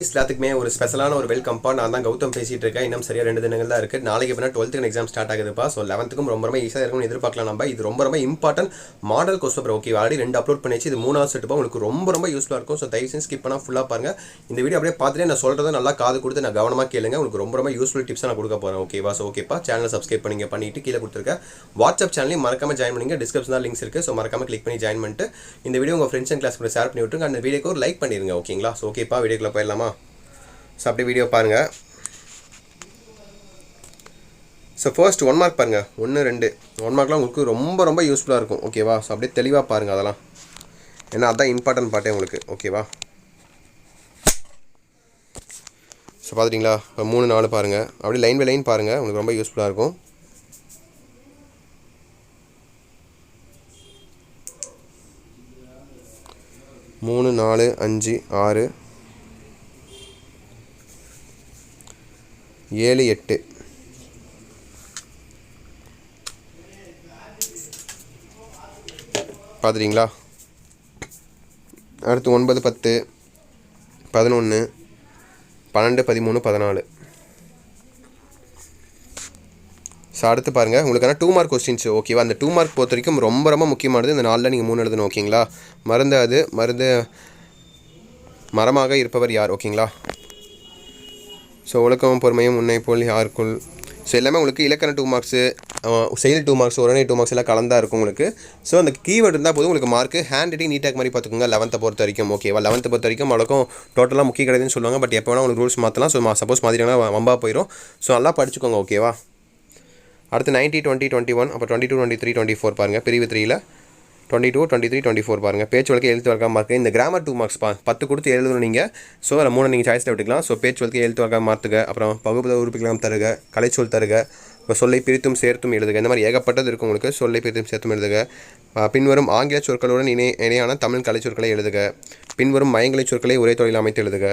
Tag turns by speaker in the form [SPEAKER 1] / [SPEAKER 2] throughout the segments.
[SPEAKER 1] எல்லாத்துக்குமே ஒரு ஸ்பெஷலான ஒரு வெல்கம்பா. நான் தான் கௌதம் பேசிட்டு இருக்கேன். இன்னும் சரியா 2 தினங்கள் தான் இருக்கு. நாளைக்கு எப்படின்னா 12th exam start ஆகுதுப்பா. So 11th ரொம்ப ஈஸியாக இருக்கும்னு எதிர்பார்க்கலாம். நம்ம இது ரொம்ப important model question paper. Okay, already 2 upload பண்ணிச்சு. இது 3வது செட்டுப்பா. உங்களுக்கு ரொம்ப யூஸ்ஃபுல்லாக இருக்கும். ஸோ தயவு செஞ்சு ஸ்கிப் பண்ணால் ஃபுல்லாக பாருங்க. இந்த வீடியோ அப்படியே பார்த்துட்டு நான் சொல்றதை நல்லா காது கொடுத்து நான் கவனமாக கேளுங்க. உங்களுக்கு ரொம்ப யூஸ்ஃபுல் டிப்ஸ் நான் கொடுக்க போறேன். ஓகேவா? ஸோ ஓகேப்பா, சேனலை சப்ஸ்கிரைப் பண்ணிட்டு கீழே கொடுத்துருக்கேன். வாட்ஸ்அப் சேனலையும் மறக்காம ஜாயின் பண்ணுங்க. டிஸ்கிரிப்ஷன் லிங்க்ஸ் இருக்கு. ஸோ மறக்காம கிளிக் பண்ணி ஜாயின் பண்ணிட்டு இந்த வீடியோ உங்கள் ஃப்ரெண்ட்ஸ் அண்ட் கிளாஸ் கூட ஷேர் பண்ணி விட்டுருங்க. அந்த வீடியோக்கு ஒரு லைக் பண்ணிருங்க. ஓகேங்களா? ஸோ ஓகேப்பா, வீடியோக்குள்ள போயிடலாமா? ஸோ அப்படியே வீடியோ பாருங்கள். ஸோ ஃபர்ஸ்ட் 1 மார்க் பாருங்கள். 1, 2 1 மார்க்லாம் உங்களுக்கு ரொம்ப யூஸ்ஃபுல்லாக இருக்கும். ஓகேவா? ஸோ அப்படியே தெளிவாக பாருங்கள் அதெல்லாம், ஏன்னா அதுதான் இம்பார்ட்டன்ட் பார்ட்டே உங்களுக்கு. ஓகேவா? ஸோ பார்த்துட்டிங்களா? 3, 4 பாருங்கள். அப்படியே லைன் பை லைன் பாருங்கள், உங்களுக்கு ரொம்ப யூஸ்ஃபுல்லாக இருக்கும். மூணு, 4, 5, 6, 7, 8 பார்த்துட்டிங்களா? அடுத்து 9, 10, 11, 12, 13, 14. ஸோ அடுத்து பாருங்கள், உங்களுக்கான 2 மார்க் கொஸ்டின்ஸ். ஓகேவா? அந்த 2 மார்க் பொறுத்த வரைக்கும் ரொம்ப முக்கியமானது. இந்த 4ல் நீங்கள் 3 எழுதணும். ஓகேங்களா? மருந்து மரமாக இருப்பவர் யார்? ஓகேங்களா? ஸோ ஒழுக்கமும் பொறுமையும் உன்னை போல் யாருக்குள். ஸோ எல்லாமே உங்களுக்கு இலக்கண 2 மார்க்ஸு, செயல் 2 மார்க்ஸ், உடனே 2 மார்க்ஸ் எல்லாம் கலந்தா இருக்கும் உங்களுக்கு. ஸோ அந்த கீவேர்டு இருந்தால் போதும் உங்களுக்கு மார்க்கு. ஹேண்ட் ரைட்டிங் நீட்டாக மாதிரி பார்த்துக்கோங்க 11th பொறுத்த வரைக்கும். ஓகேவா? 11th பொறுத்த வரைக்கும் அவ்வளோக்கும் டோட்டலாக முக்கிய கிடையாதுன்னு சொல்லுவாங்க. பட் எப்போ வேணால் உங்களுக்கு ரூல்ஸ் மாற்றலாம். ஸோ சப்போஸ் மாற்றிட்டாங்கன்னா வம்பா போயிடும். ஸோ நல்லா படிச்சுக்கோங்க. ஓகேவா? அடுத்து 90, 20, 21, அப்போ 22, 23, 24 பாருங்கள். பிரிவு 3ல் 22, 23, 24 பாருங்கள். பேச்சு வழக்கு எழுத்து வழக்காக மார்க்கு. இந்த கிராமர் 2 மார்க்ஸ் 10 கொடுத்து எழுதணும் நீங்கள். ஸோ அதில் 3 நீங்கள் சாய்ஸில் விட்டுக்கலாம். ஸோ பேச்சு வழக்கு எழுத்து வழக்காக மாற்றுக, அப்புறம் பகுபத உறுப்புகளாம் தருக, கலைச்சொல் தருக, இப்போ சொல்லை பிரித்தும் சேர்த்தும் எழுதுக. இந்த மாதிரி ஏகப்பட்டது இருக்கும் உங்களுக்கு. சொல்லை பிரித்தும் சேர்த்தும் எழுதுக. பின்வரும் ஆங்கில சொற்களுடன் இணையான தமிழ் கலை சொற்களை எழுதுக. பின்வரும் மயங்கலை சொற்களை ஒரே தொழில் அமைத்து எழுதுக.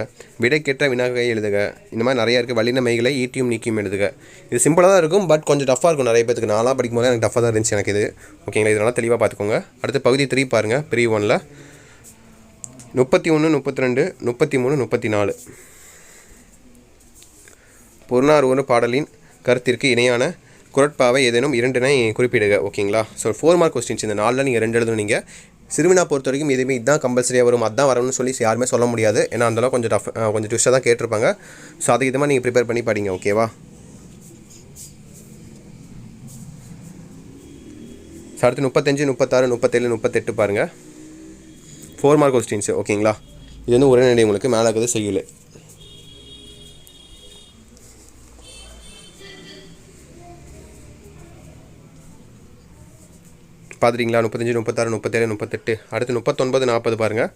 [SPEAKER 1] விடைக்கேற்ற வினாகை எழுதுக. இந்த மாதிரி நிறையா இருக்குது. வல்லின மைகளை ஈட்டியும் நீக்கியும் எழுதுக. இது சிம்பிளாக தான் இருக்கும், பட் கொஞ்சம் டஃப்பாக இருக்கும் நிறைய பேருக்கு. நாளாக படிக்கும் போது எனக்கு டஃப்பாக தான் இருந்துச்சு எனக்கு இது. ஓகேங்களா? இதனால் தெளிவாக பார்த்துக்கோங்க. அடுத்து பகுதி 3 பாருங்கள். பிரிவு 1ல் 31, 32, 33, 34 பொருளார் ஒரு பாடலின் கருத்திற்கு இணையான குரட்பாவை ஏதேனும் 2 குறிப்பிடுக. ஓகேங்களா? So 4 mark questions. இந்த 4ல் நீங்கள் 2 எழுதணும். நீங்கள் சிறுவினா பொறுத்த வரைக்கும் எதுவுமே இதுதான் கம்பல்சரியாக வரும், அதுதான் வரணும்னு சொல்லி யாருமே சொல்ல முடியாது. ஏன்னா அந்தளவு கொஞ்சம் கொஞ்சம் ட்விஸ்ட்டாக தான் கேட்டிருப்பாங்க. ஸோ அதுக்கு இது மாதிரி நீங்கள் ப்ரிப்பேர் பண்ணி படிங்க. ஓகேவா? ஸோ அடுத்து 35, 36, 37, 38 பாருங்கள். 4 மார்க் கொஸ்டின்ஸ். ஓகேங்களா? இது வந்து உரைநடை உங்களுக்கு மேலே இருக்குது செய்யுள். பார்த்துட்டிங்களா? 35, 36, 37, 38. அடுத்து 39, 40 பாருங்கள்.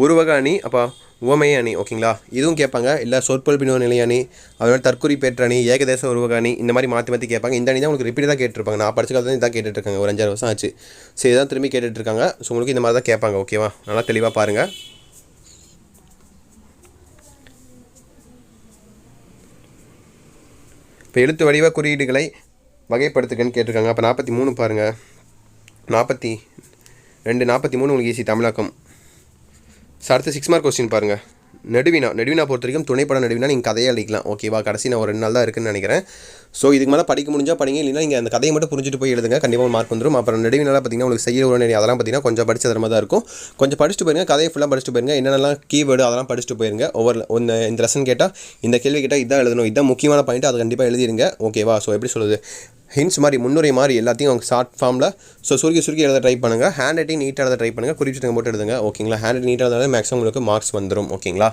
[SPEAKER 1] உருவக அணி, அப்போ உவமைய அணி. ஓகேங்களா? இதுவும் கேட்பாங்க. இல்லை சொற்பொருள் பின்வரும் நிலை அணி, அதோட தற்குறிப்பேற்ற அணி, ஏகதேச உருவக அணி, இந்த மாதிரி மாற்றி கேட்பாங்க. இந்த அணி தான் உங்களுக்கு ரிப்பீட் தான் கேட்டிருப்பாங்க. நான் படிச்ச காலத்தில் இதான் கேட்டுட்ருக்காங்க. ஒரு 5-6 வருஷம் ஆச்சு. சரி, இதான் திரும்பி கேட்டுட்ருக்காங்க. ஸோ உங்களுக்கு இந்த மாதிரி தான் கேட்பாங்க. ஓகேவா? நல்லா தெளிவாக பாருங்கள். இப்போ எழுத்து வடிவ குறியீடுகளை வகைப்படுத்துக்கன்னு கேட்டிருக்காங்க. அப்போ 43 பாருங்கள். 42, 43 உங்களுக்கு ஈஸி தமிழாக்கம். ஸோ அடுத்து 6 மார்க் கொஸ்டின் பாருங்கள். நெடுவினா பொறுத்த வரைக்கும் துணைப்பட நெடுவினா நீங்கள் கதையை அழிக்கலாம். ஓகேவா? கடைசி நான் ஒரு 2 நாள் தான் இருக்குன்னு நினைக்கிறேன். ஸோ இதுக்கு மேலே படிக்க முடிஞ்சால் படிங்க, இல்லைன்னா நீங்கள் அந்த கதையை மட்டும் புரிஞ்சுட்டு போய் எழுதுங்க. கண்டிப்பாக மார்க் வந்துடும். அப்புறம் நெடுவினால பார்த்தீங்கன்னா உங்களுக்கு செய்ய உடனே அதெல்லாம் பார்த்தீங்கன்னா கொஞ்சம் படிச்ச மாதிரி தான் இருக்கும். கொஞ்சம் படிச்சுட்டு போயிருங்க. கதையை ஃபுல்லாக படிச்சுட்டு போயிருங்க. என்னென்னலாம் கீவேர்டு அதெல்லாம் படிச்சுட்டு போயிருங்க. இந்த லெசன் கேட்டால், இந்த கேள்வி கேட்டால் இதான் எழுதணும், இதான் முக்கியமான பாயிண்ட், அதை கண்டிப்பாக எழுதிருங்க. ஓகேவா? ஸோ எப்படி சொல்லுது, ஹின்ஸ் மாதிரி முன்னுரை மாதிரி எல்லாத்தையும் அவங்க ஷார்ட் ஃபார்மில் ஸோ சுருக்கி எழுத ட்ரை பண்ணுங்கள். ஹேண்ட் ரைட்டிங் நீட்டாக எழுத ட்ரை பண்ணுங்கள். குறிப்பிட்டு போட்டு எழுதுங்க. ஓகேங்களா? ஹேண்ட் ரைட்டிங் நீட்டாக எழுதாலும் மேக்ஸிமம் உங்களுக்கு மார்க்ஸ் வந்துடும். ஓகேங்களா?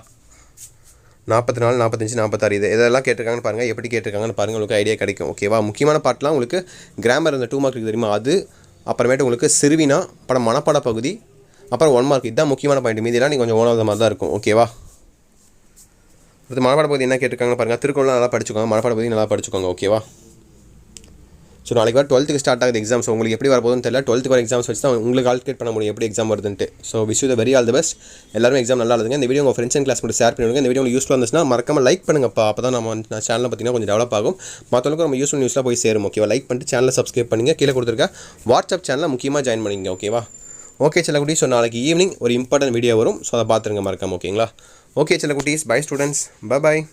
[SPEAKER 1] 44, 45, 46 இதெல்லாம் கேட்டிருக்காங்கன்னு பாருங்கள். எப்படி கேட்டிருக்காங்கன்னு பாருங்கள், உங்களுக்கு ஐடியா கிடைக்கும். ஓகேவா? முக்கியமான பாட்டெலாம் உங்களுக்கு கிராமர் இந்த 2 மார்க் தெரியுமா, அது அப்புறமேட்டு உங்களுக்கு சிறுவினா, அப்புறம் மனப்பாட பகுதி, அப்புறம் 1 மார்க். இதுதான் முக்கியமான பாயிண்ட். மீதியெல்லாம் நீங்கள் கொஞ்சம் ஓனாத மாதிரி தான் இருக்கும். ஓகேவா? அடுத்து மனப்பாட பகுதி என்ன கேட்டிருக்காங்கன்னு பாருங்கள். திருக்குறள் நல்லா படிச்சுக்கோங்க. மனப்பாட பகுதி நல்லா படிச்சுக்கோங்க. ஓகேவா? ஸோ நாளைக்கு வர 12th ஸ்டார்ட் ஆகுது எக்ஸாம். ஸோ உங்களுக்கு எப்படி வரப்போகுதுன்னு தெரியல. 12th வர எக்ஸாம்ஸ் வச்சு தான் உங்களுக்கு கால்குலேட் பண்ண முடியும் எப்படி எக்ஸாம் வருதுன்ட்டு. So wish you the very all the best. எல்லாரும் எக்ஸாம் நல்லா எழுதுங்க. இந்த வீடியோ உங்கள் ஃப்ரெண்ட்ஸ் அண்ட் கிளாஸ் மட்டும் ஷேர் பண்ணிவிடுங்க. இந்த வீடியோ உங்களுக்கு யூஸ்ஃபுல்லாக இருந்துச்சுன்னா மறக்காம லைக் பண்ணுங்கப்பா. அப்போ தான் நம்ம சேனலில் பார்த்தீங்கன்னா கொஞ்சம் டெவலப் ஆகும். மற்றவங்களுக்கு நம்ம யூஸ்ஃபுல் நியூஸ்லாம் போய் சேரும். ஓகேவா? லைக் பண்ணிட்டு சேனலை சப்ஸ்கிரைப் பண்ணுங்கள். கீழே கொடுத்துருக்க வாட்ஸ்அப் சேனலில் முக்கியமாக ஜாயின் பண்ணிங்க. ஓகேவா? ஓகே செல்லக்குடி. ஸோ நாளைக்கு ஈவினிங் ஒரு இம்பார்ட்டன்ட் வீடியோ வரும். ஸோ அதை பார்த்துருங்க மறக்காம. ஓகேங்களா? ஓகே சில குட்டீஸ், பை ஸ்டூடெண்ட்ஸ், பை.